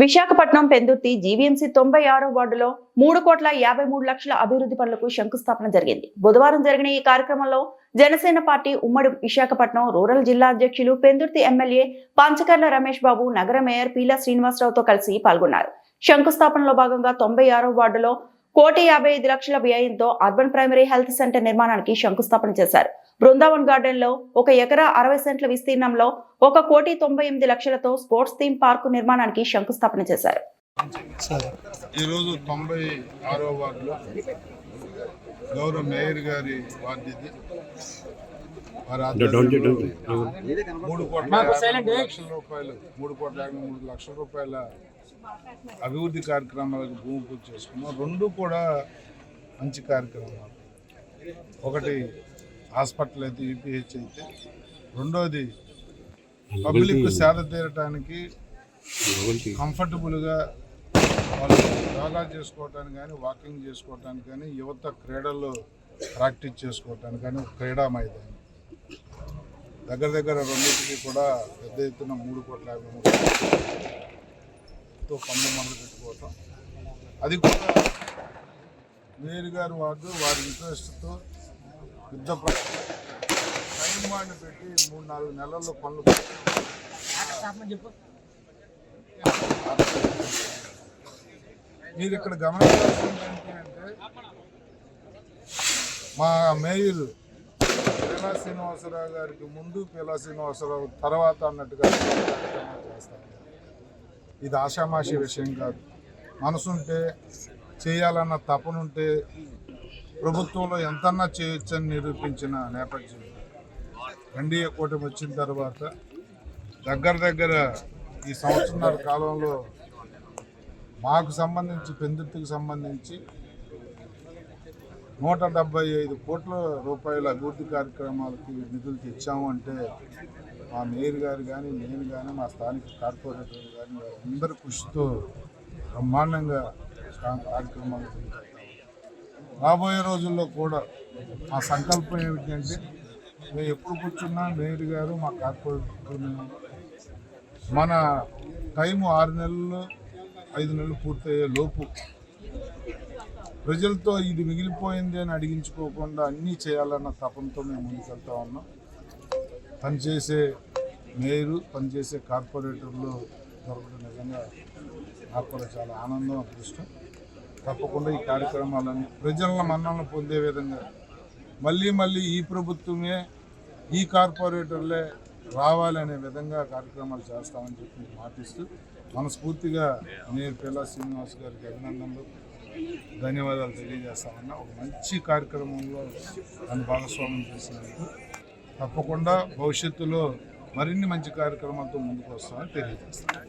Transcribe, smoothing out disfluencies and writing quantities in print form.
Visakhapatnam Pendurthi GVMC 96వ వార్డులో 3,53,00,000 అభివృద్ధి పనులకు శంకుస్థాపన జరిగింది. బుధవారం జరిగిన ఈ కార్యక్రమంలో జనసేన పార్టీ ఉమ్మడి విశాఖపట్నం రూరల్ జిల్లా అధ్యక్షులు పెందుర్తి ఎమ్మెల్యే పంచకర్ల రమేష్ బాబు, నగర మేయర్ పీలా శ్రీనివాసరావుతో కలిసి పాల్గొన్నారు. శంకుస్థాపనలో భాగంగా 96వ వార్డులో 1,55,00,000 వ్యయంతో అర్బన్ ప్రైమరీ హెల్త్ సెంటర్ నిర్మాణానికి శంకుస్థాపన చేశారు. బృందావన్ గార్డెన్ లో 1 ఎకరా 60 సెంట్ల విస్తీర్ణంలో 1,98,00,000తో స్పోర్ట్స్ థీమ్ పార్కు నిర్మాణానికి శంకుస్థాపన చేశారు. ఈరోజు 96వ వార్డులో గౌరవ మేయర్ గారి వార్డు ఇది. 3,53,00,000 రూపాయల అభివృద్ధి కార్యక్రమాలకు భూమి పూజ చేసుకున్నాం. రెండు కూడా మంచి కార్యక్రమాలు. ఒకటి హాస్పిటల్ అయితే, యూపీహెచ్ అయితే, రెండోది పబ్లిక్ సేద తీరటానికి కంఫర్టబుల్గా వాళ్ళు యోగా చేసుకోవటానికి కానీ, వాకింగ్ చేసుకోవటానికి కానీ, యువత క్రీడల్లో ప్రాక్టీస్ చేసుకోవటానికి కానీ క్రీడా మైదానం దగ్గర రెండింటికి కూడా పెద్ద ఎత్తున 3,53,00,000తో పనులు మొదలు పెట్టుకోవటం. అది కూడా మేయర్ గారు వారి ఇంట్రెస్ట్తో యుద్ధ టైం బాండ్ పెట్టి 3-4 నెలల్లో పనులు మీరు ఇక్కడ గమనించాల్సింది ఏంటంటే, మా మేయర్ పీలా శ్రీనివాసరావు గారికి ముందు, పీలా శ్రీనివాసరావు తర్వాత అన్నట్టుగా చేస్తాను. ఇది ఆషామాషి విషయం కాదు. మనసుంటే, చేయాలన్న తపనుంటే ప్రభుత్వంలో ఎంతన్నా చేయొచ్చని నిరూపించిన నేపథ్యం. ఎన్డీఏ కూటమి వచ్చిన తర్వాత దగ్గర ఈ సంవత్సరాల కాలంలో మాకు సంబంధించి, పెందుర్తికి సంబంధించి 175 కోట్ల రూపాయల అభివృద్ధి కార్యక్రమాలకి నిధులు తెచ్చాము అంటే మా మేయర్ గారు కానీ, నేను కానీ, మా స్థానిక కార్పొరేటర్లు కానీ అందరి కృషితో బ్రహ్మాండంగా కార్యక్రమాలు జరుగుతాయి. రాబోయే రోజుల్లో కూడా మా సంకల్పం ఏమిటంటే, మేము ఎప్పుడు కూర్చున్నా మేయర్ గారు, మా కార్పొరేటర్లు, మన టైము 6 నెలలు 5 నెలలు పూర్తయ్యే లోపు ప్రజలతో ఇది మిగిలిపోయింది అని అడిగించుకోకుండా అన్నీ చేయాలన్న తపంతో మేము ముందుకెళ్తా ఉన్నాం. పనిచేసే మేయరు, పనిచేసే కార్పొరేటర్లు దొరకడం నిజంగా నాకు కూడా చాలా ఆనందం, అదృష్టం. తప్పకుండా ఈ కార్యక్రమాలన్నీ ప్రజల మన్ననలు పొందే విధంగా మళ్ళీ ఈ ప్రభుత్వమే, ఈ కార్పొరేటర్లే రావాలనే విధంగా కార్యక్రమాలు చేస్తామని చెప్పి మాటిస్తూ మనస్ఫూర్తిగా మేయర్ పీలా శ్రీనివాస్ గారికి అభినందనలు, ధన్యవాదాలు తెలియజేస్తామన్నా. ఒక మంచి కార్యక్రమంలో నన్ను భాగస్వామ్యం చేసినందుకు తప్పకుండా భవిష్యత్తులో మరిన్ని మంచి కార్యక్రమాలతో ముందుకు వస్తామని తెలియజేస్తాను.